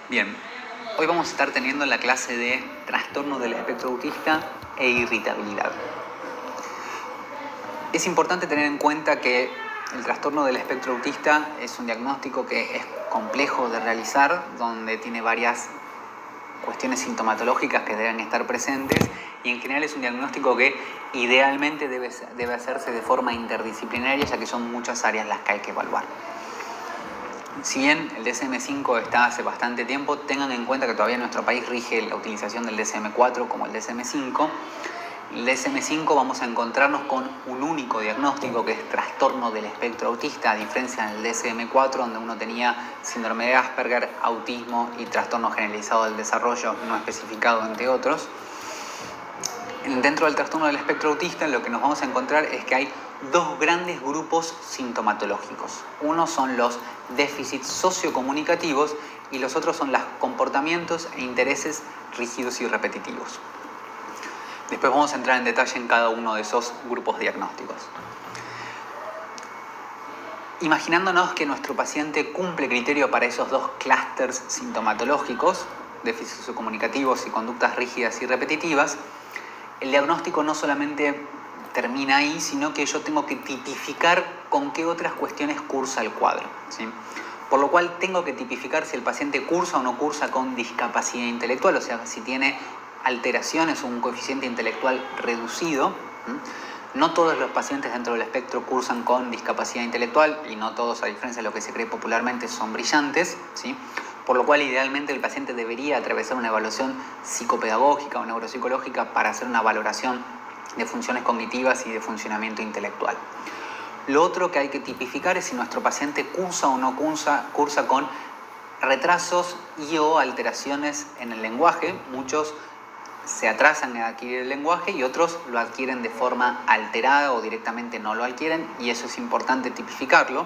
Bien, hoy vamos a estar teniendo la clase de trastorno del espectro autista e irritabilidad. Es importante tener en cuenta que el trastorno del espectro autista es un diagnóstico que es complejo de realizar, donde tiene varias cuestiones sintomatológicas que deben estar presentes, y en general es un diagnóstico que idealmente debe hacerse de forma interdisciplinaria, ya que son muchas áreas las que hay que evaluar. Si bien el DSM-5 está hace bastante tiempo, tengan en cuenta que todavía en nuestro país rige la utilización del DSM-4 como el DSM-5. El DSM-5 vamos a encontrarnos con un único diagnóstico, que es trastorno del espectro autista, a diferencia del DSM-4, donde uno tenía síndrome de Asperger, autismo y trastorno generalizado del desarrollo no especificado, entre otros. Dentro del trastorno del espectro autista, lo que nos vamos a encontrar es que hay dos grandes grupos sintomatológicos. Uno son los déficits sociocomunicativos y los otros son los comportamientos e intereses rígidos y repetitivos. Después vamos a entrar en detalle en cada uno de esos grupos diagnósticos. Imaginándonos que nuestro paciente cumple criterio para esos dos clústeres sintomatológicos, déficits sociocomunicativos y conductas rígidas y repetitivas, el diagnóstico no solamente termina ahí, sino que yo tengo que tipificar con qué otras cuestiones cursa el cuadro, ¿sí? Por lo cual tengo que tipificar si el paciente cursa o no cursa con discapacidad intelectual, o sea, si tiene alteraciones o un coeficiente intelectual reducido. No todos los pacientes dentro del espectro cursan con discapacidad intelectual, y no todos, a diferencia de lo que se cree popularmente, son brillantes, ¿sí? Por lo cual idealmente el paciente debería atravesar una evaluación psicopedagógica o neuropsicológica para hacer una valoración de funciones cognitivas y de funcionamiento intelectual. Lo otro que hay que tipificar es si nuestro paciente cursa o no cursa con retrasos y o alteraciones en el lenguaje. Muchos se atrasan en adquirir el lenguaje y otros lo adquieren de forma alterada o directamente no lo adquieren, y eso es importante tipificarlo.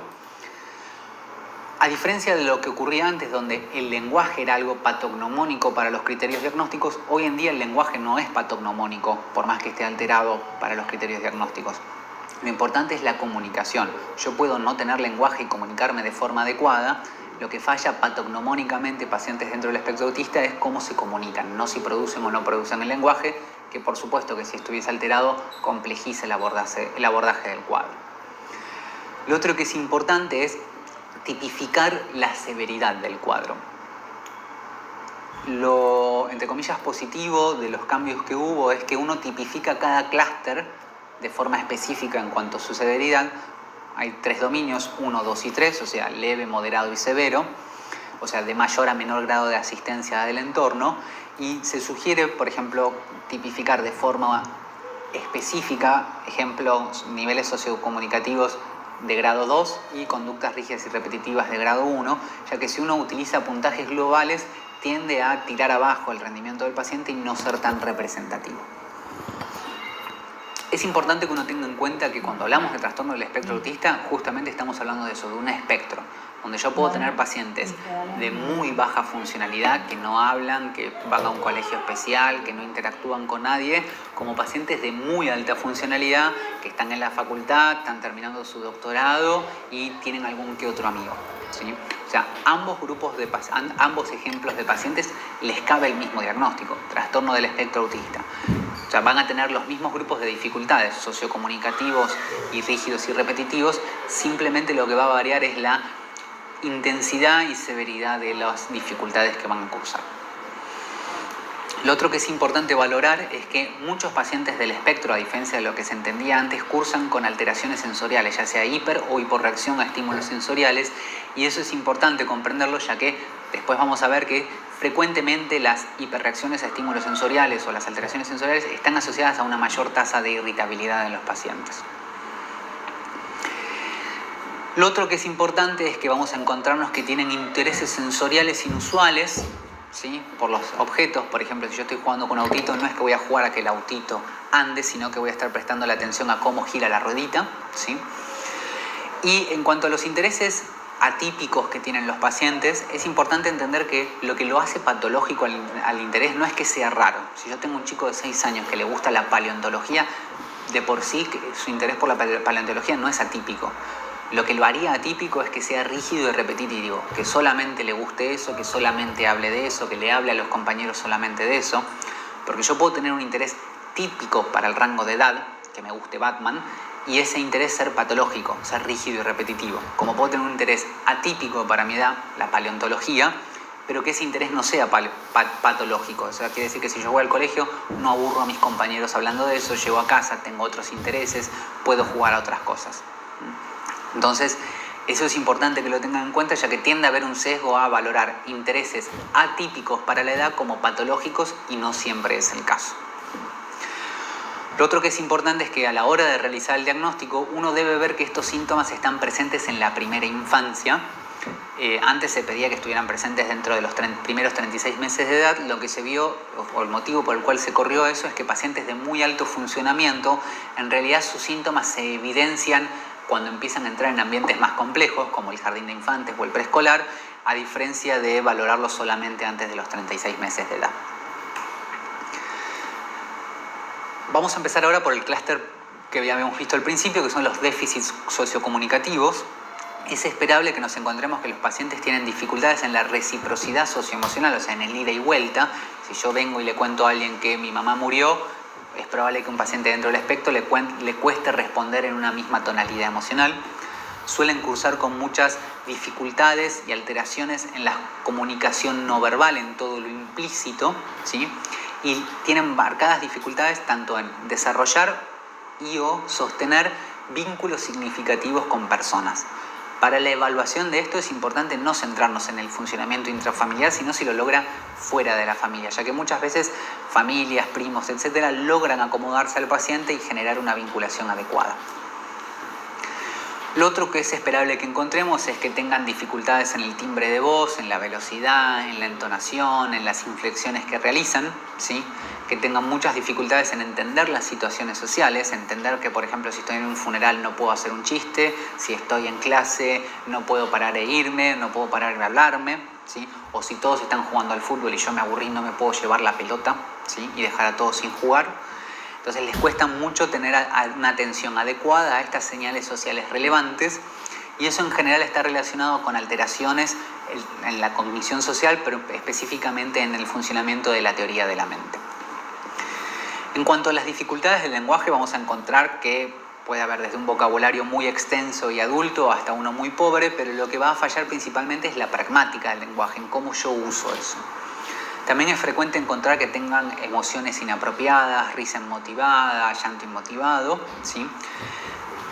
A diferencia de lo que ocurría antes, donde el lenguaje era algo patognomónico para los criterios diagnósticos, hoy en día el lenguaje no es patognomónico, por más que esté alterado para los criterios diagnósticos. Lo importante es la comunicación. Yo puedo no tener lenguaje y comunicarme de forma adecuada. Lo que falla patognomónicamente pacientes dentro del espectro autista es cómo se comunican, no si producen o no producen el lenguaje, que por supuesto que si estuviese alterado complejiza el abordaje del cuadro. Lo otro que es importante es tipificar la severidad del cuadro. Lo, entre comillas, positivo de los cambios que hubo es que uno tipifica cada clúster de forma específica en cuanto a su severidad. Hay 3 dominios, 1, 2 y 3, o sea, leve, moderado y severo, o sea, de mayor a menor grado de asistencia del entorno, y se sugiere, por ejemplo, tipificar de forma específica, ejemplo, niveles sociocomunicativos de grado 2 y conductas rígidas y repetitivas de grado 1, ya que si uno utiliza puntajes globales tiende a tirar abajo el rendimiento del paciente y no ser tan representativo. Es importante que uno tenga en cuenta que cuando hablamos de trastorno del espectro autista, justamente estamos hablando de eso, de un espectro, donde yo puedo tener pacientes de muy baja funcionalidad, que no hablan, que van a un colegio especial, que no interactúan con nadie, como pacientes de muy alta funcionalidad, que están en la facultad, están terminando su doctorado y tienen algún que otro amigo, ¿sí? O sea, ambos ejemplos de pacientes les cabe el mismo diagnóstico, trastorno del espectro autista. O sea, van a tener los mismos grupos de dificultades sociocomunicativos y rígidos y repetitivos, simplemente lo que va a variar es la intensidad y severidad de las dificultades que van a cursar. Lo otro que es importante valorar es que muchos pacientes del espectro, a diferencia de lo que se entendía antes, cursan con alteraciones sensoriales, ya sea hiper o hiporreacción a estímulos sensoriales, y eso es importante comprenderlo, ya que después vamos a ver que frecuentemente las hiperreacciones a estímulos sensoriales o las alteraciones sensoriales están asociadas a una mayor tasa de irritabilidad en los pacientes. Lo otro que es importante es que vamos a encontrarnos que tienen intereses sensoriales inusuales, ¿sí? Por los objetos. Por ejemplo, si yo estoy jugando con un autito, no es que voy a jugar a que el autito ande, sino que voy a estar prestando la atención a cómo gira la ruedita, ¿sí? Y en cuanto a los intereses atípicos que tienen los pacientes, es importante entender que lo hace patológico al interés no es que sea raro. Si yo tengo un chico de 6 años que le gusta la paleontología, de por sí su interés por la paleontología no es atípico. Lo que lo haría atípico es que sea rígido y repetitivo, que solamente le guste eso, que solamente hable de eso, que le hable a los compañeros solamente de eso, porque yo puedo tener un interés típico para el rango de edad, que me guste Batman, y ese interés ser patológico, ser rígido y repetitivo. Como puedo tener un interés atípico para mi edad, la paleontología, pero que ese interés no sea patológico. O sea, quiere decir que si yo voy al colegio no aburro a mis compañeros hablando de eso, llego a casa, tengo otros intereses, puedo jugar a otras cosas. Entonces, eso es importante que lo tengan en cuenta, ya que tiende a haber un sesgo a valorar intereses atípicos para la edad como patológicos y no siempre es el caso. Lo otro que es importante es que a la hora de realizar el diagnóstico uno debe ver que estos síntomas están presentes en la primera infancia. Antes se pedía que estuvieran presentes dentro de los primeros 36 meses de edad. Lo que se vio, o el motivo por el cual se corrió eso, es que pacientes de muy alto funcionamiento, en realidad sus síntomas se evidencian cuando empiezan a entrar en ambientes más complejos, como el jardín de infantes o el preescolar, a diferencia de valorarlos solamente antes de los 36 meses de edad. Vamos a empezar ahora por el clúster que ya habíamos visto al principio, que son los déficits sociocomunicativos. Es esperable que nos encontremos que los pacientes tienen dificultades en la reciprocidad socioemocional, o sea, en el ida y vuelta. Si yo vengo y le cuento a alguien que mi mamá murió, es probable que un paciente dentro del espectro le cueste responder en una misma tonalidad emocional. Suelen cursar con muchas dificultades y alteraciones en la comunicación no verbal, en todo lo implícito, ¿sí? Y tienen marcadas dificultades tanto en desarrollar y o sostener vínculos significativos con personas. Para la evaluación de esto es importante no centrarnos en el funcionamiento intrafamiliar, sino si lo logra fuera de la familia, ya que muchas veces familias, primos, etcétera, logran acomodarse al paciente y generar una vinculación adecuada. Lo otro que es esperable que encontremos es que tengan dificultades en el timbre de voz, en la velocidad, en la entonación, en las inflexiones que realizan, ¿sí? Que tengan muchas dificultades en entender las situaciones sociales, entender que, por ejemplo, si estoy en un funeral no puedo hacer un chiste, si estoy en clase no puedo parar e irme, no puedo parar de hablarme, ¿sí? O si todos están jugando al fútbol y yo me aburrí, no me puedo llevar la pelota, ¿sí? Y dejar a todos sin jugar. Entonces les cuesta mucho tener una atención adecuada a estas señales sociales relevantes, y eso en general está relacionado con alteraciones en la cognición social, pero específicamente en el funcionamiento de la teoría de la mente. En cuanto a las dificultades del lenguaje, vamos a encontrar que puede haber desde un vocabulario muy extenso y adulto hasta uno muy pobre, pero lo que va a fallar principalmente es la pragmática del lenguaje, en cómo yo uso eso. También es frecuente encontrar que tengan emociones inapropiadas, risa inmotivada, llanto inmotivado, ¿sí?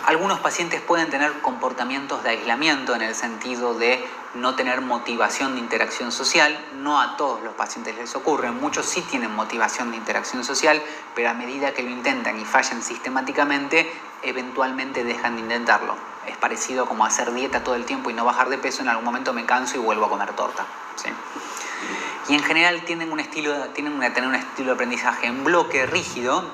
Algunos pacientes pueden tener comportamientos de aislamiento en el sentido de no tener motivación de interacción social. No a todos los pacientes les ocurre, muchos sí tienen motivación de interacción social, pero a medida que lo intentan y fallan sistemáticamente, eventualmente dejan de intentarlo. Es parecido como hacer dieta todo el tiempo y no bajar de peso, en algún momento me canso y vuelvo a comer torta, ¿sí? Y en general tienden a tener un estilo de aprendizaje en bloque rígido,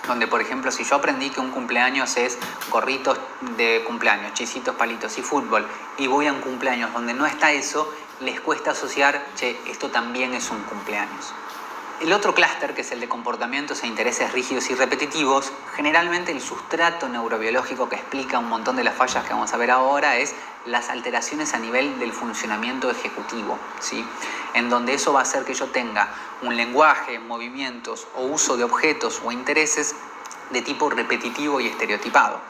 donde, por ejemplo, si yo aprendí que un cumpleaños es gorritos de cumpleaños, chisitos, palitos y fútbol, y voy a un cumpleaños donde no está eso, les cuesta asociar, che, esto también es un cumpleaños. El otro clúster, que es el de comportamientos e intereses rígidos y repetitivos, generalmente el sustrato neurobiológico que explica un montón de las fallas que vamos a ver ahora es las alteraciones a nivel del funcionamiento ejecutivo, ¿sí? En donde eso va a hacer que yo tenga un lenguaje, movimientos o uso de objetos o intereses de tipo repetitivo y estereotipado.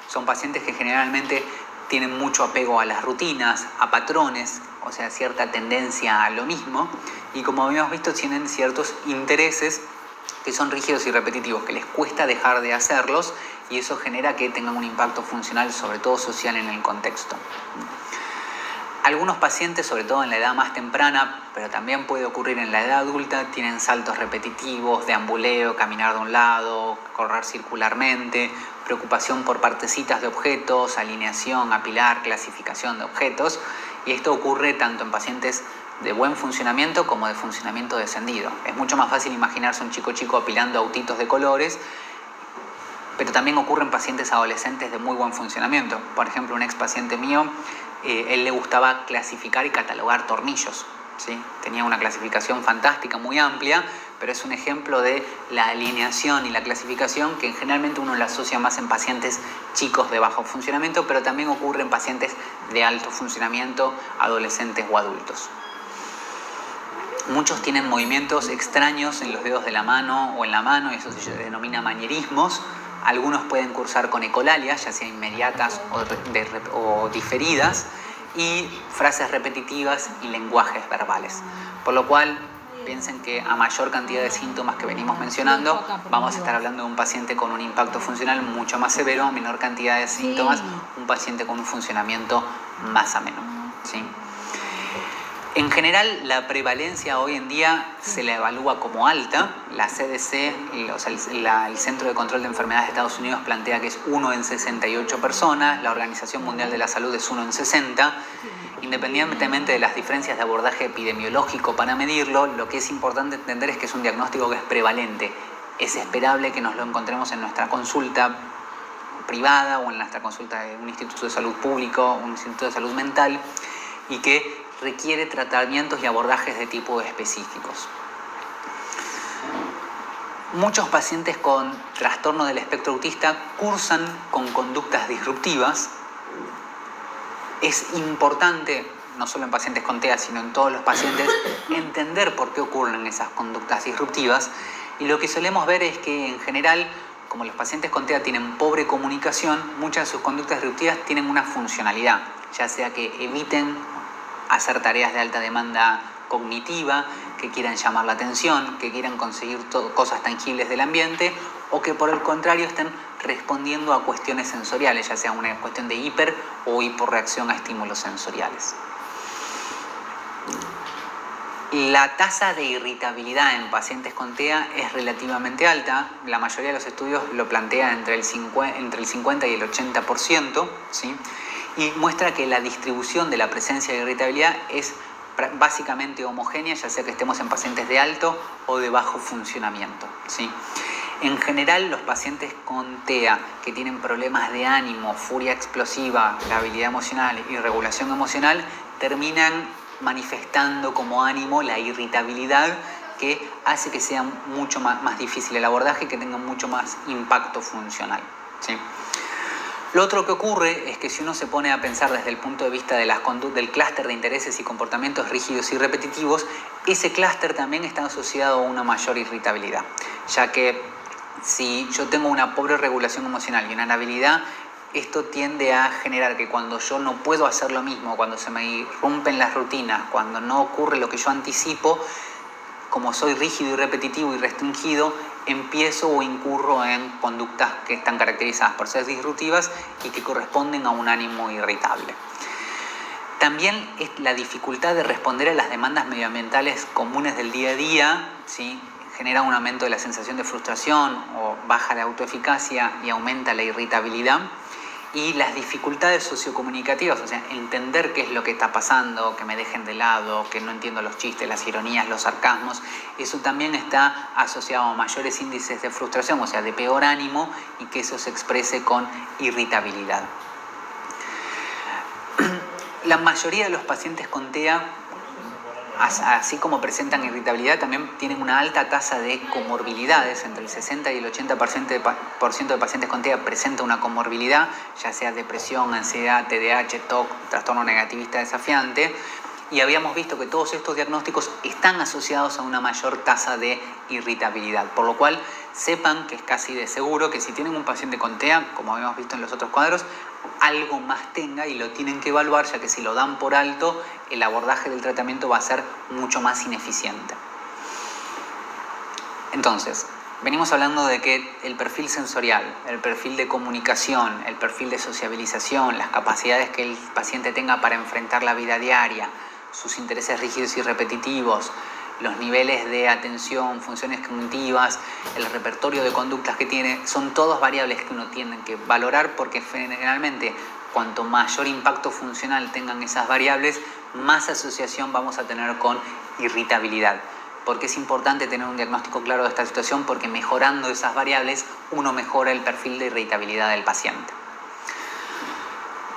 Son pacientes que generalmente tienen mucho apego a las rutinas, a patrones, o sea, cierta tendencia a lo mismo, y como habíamos visto tienen ciertos intereses que son rígidos y repetitivos, que les cuesta dejar de hacerlos, y eso genera que tengan un impacto funcional, sobre todo social, en el contexto. Algunos pacientes, sobre todo en la edad más temprana, pero también puede ocurrir en la edad adulta, tienen saltos repetitivos, deambuleo, caminar de un lado, correr circularmente, preocupación por partecitas de objetos, alineación, apilar, clasificación de objetos, y esto ocurre tanto en pacientes de buen funcionamiento como de funcionamiento descendido. Es mucho más fácil imaginarse un chico apilando autitos de colores, pero también ocurre en pacientes adolescentes de muy buen funcionamiento. Por ejemplo, un ex paciente mío, él le gustaba clasificar y catalogar tornillos, ¿sí? Tenía una clasificación fantástica, muy amplia, pero es un ejemplo de la alineación y la clasificación que generalmente uno la asocia más en pacientes chicos de bajo funcionamiento, pero también ocurre en pacientes de alto funcionamiento, adolescentes o adultos. Muchos tienen movimientos extraños en los dedos de la mano o en la mano, y eso se denomina manierismos. Algunos pueden cursar con ecolalias, ya sea inmediatas o diferidas, y frases repetitivas y lenguajes verbales. Por lo cual, piensen que a mayor cantidad de síntomas que venimos mencionando, vamos a estar hablando de un paciente con un impacto funcional mucho más severo, a menor cantidad de síntomas, un paciente con un funcionamiento más ameno, ¿sí? En general, la prevalencia hoy en día se la evalúa como alta. La CDC, el Centro de Control de Enfermedades de Estados Unidos, plantea que es 1 en 68 personas. La Organización Mundial de la Salud es 1 en 60. Independientemente de las diferencias de abordaje epidemiológico para medirlo, lo que es importante entender es que es un diagnóstico que es prevalente. Es esperable que nos lo encontremos en nuestra consulta privada o en nuestra consulta de un instituto de salud público, un instituto de salud mental, y que requiere tratamientos y abordajes de tipo específicos. Muchos pacientes con trastorno del espectro autista cursan con conductas disruptivas. Es importante, no solo en pacientes con TEA, sino en todos los pacientes, entender por qué ocurren esas conductas disruptivas. Y lo que solemos ver es que, en general, como los pacientes con TEA tienen pobre comunicación, muchas de sus conductas disruptivas tienen una funcionalidad, ya sea que eviten hacer tareas de alta demanda cognitiva, que quieran llamar la atención, que quieran conseguir cosas tangibles del ambiente, o que por el contrario estén respondiendo a cuestiones sensoriales, ya sea una cuestión de hiper o hiporreacción a estímulos sensoriales. La tasa de irritabilidad en pacientes con TEA es relativamente alta. La mayoría de los estudios lo plantean entre el 50 y el 80%, ¿sí? Y muestra que la distribución de la presencia de irritabilidad es básicamente homogénea, ya sea que estemos en pacientes de alto o de bajo funcionamiento, ¿sí? En general, los pacientes con TEA que tienen problemas de ánimo, furia explosiva, la habilidad emocional y regulación emocional, terminan manifestando como ánimo la irritabilidad, que hace que sea mucho más difícil el abordaje y que tenga mucho más impacto funcional, ¿sí? Lo otro que ocurre es que si uno se pone a pensar desde el punto de vista de del clúster de intereses y comportamientos rígidos y repetitivos, ese clúster también está asociado a una mayor irritabilidad, ya que si yo tengo una pobre regulación emocional y una inhabilidad, esto tiende a generar que cuando yo no puedo hacer lo mismo, cuando se me irrumpen las rutinas, cuando no ocurre lo que yo anticipo, como soy rígido y repetitivo y restringido, empiezo o incurro en conductas que están caracterizadas por ser disruptivas y que corresponden a un ánimo irritable. También es la dificultad de responder a las demandas medioambientales comunes del día a día, ¿sí? Genera un aumento de la sensación de frustración o baja la autoeficacia y aumenta la irritabilidad. Y las dificultades sociocomunicativas, o sea, entender qué es lo que está pasando, que me dejen de lado, que no entiendo los chistes, las ironías, los sarcasmos, eso también está asociado a mayores índices de frustración, o sea, de peor ánimo, y que eso se exprese con irritabilidad. La mayoría de los pacientes con TEA, así como presentan irritabilidad, también tienen una alta tasa de comorbilidades. Entre el 60 y el 80% de pacientes con TEA presenta una comorbilidad, ya sea depresión, ansiedad, TDAH, TOC, trastorno negativista desafiante. Y habíamos visto que todos estos diagnósticos están asociados a una mayor tasa de irritabilidad. Por lo cual, sepan que es casi de seguro que si tienen un paciente con TEA, como habíamos visto en los otros cuadros, algo más tenga y lo tienen que evaluar, ya que si lo dan por alto, el abordaje del tratamiento va a ser mucho más ineficiente. Entonces, venimos hablando de que el perfil sensorial, el perfil de comunicación, el perfil de sociabilización, las capacidades que el paciente tenga para enfrentar la vida diaria, sus intereses rígidos y repetitivos, los niveles de atención, funciones cognitivas, el repertorio de conductas que tiene, son todas variables que uno tiene que valorar, porque generalmente cuanto mayor impacto funcional tengan esas variables, más asociación vamos a tener con irritabilidad. Porque es importante tener un diagnóstico claro de esta situación, porque mejorando esas variables uno mejora el perfil de irritabilidad del paciente.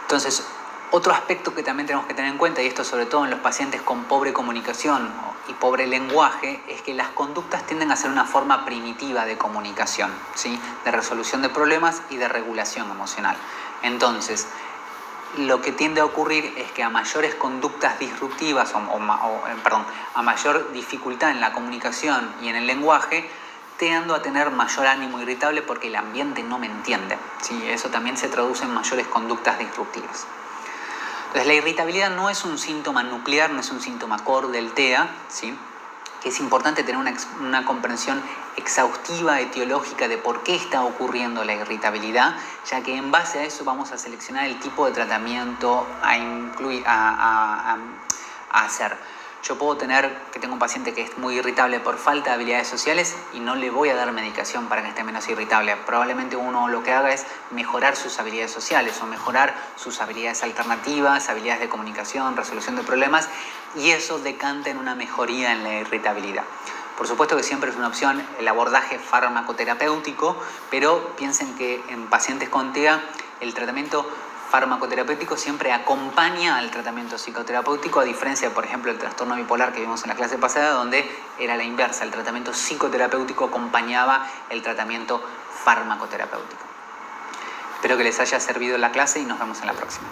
Entonces, otro aspecto que también tenemos que tener en cuenta, y esto sobre todo en los pacientes con pobre comunicación y pobre lenguaje es que las conductas tienden a ser una forma primitiva de comunicación, ¿sí? De resolución de problemas y de regulación emocional. Entonces, lo que tiende a ocurrir es que a mayores conductas disruptivas a mayor dificultad en la comunicación y en el lenguaje, tiendo a tener mayor ánimo irritable porque el ambiente no me entiende, ¿sí? Eso también se traduce en mayores conductas disruptivas. Entonces, la irritabilidad no es un síntoma nuclear, no es un síntoma core del TEA, ¿sí? Que es importante tener una comprensión exhaustiva, etiológica de por qué está ocurriendo la irritabilidad, ya que en base a eso vamos a seleccionar el tipo de tratamiento a hacer. Yo puedo tener que tengo un paciente que es muy irritable por falta de habilidades sociales y no le voy a dar medicación para que esté menos irritable. Probablemente uno lo que haga es mejorar sus habilidades sociales o mejorar sus habilidades alternativas, habilidades de comunicación, resolución de problemas, y eso decanta en una mejoría en la irritabilidad. Por supuesto que siempre es una opción el abordaje farmacoterapéutico, pero piensen que en pacientes con TEA el tratamiento farmacoterapéutico siempre acompaña al tratamiento psicoterapéutico, a diferencia de, por ejemplo, el trastorno bipolar que vimos en la clase pasada, donde era la inversa, el tratamiento psicoterapéutico acompañaba el tratamiento farmacoterapéutico. Espero que les haya servido la clase y nos vemos en la próxima.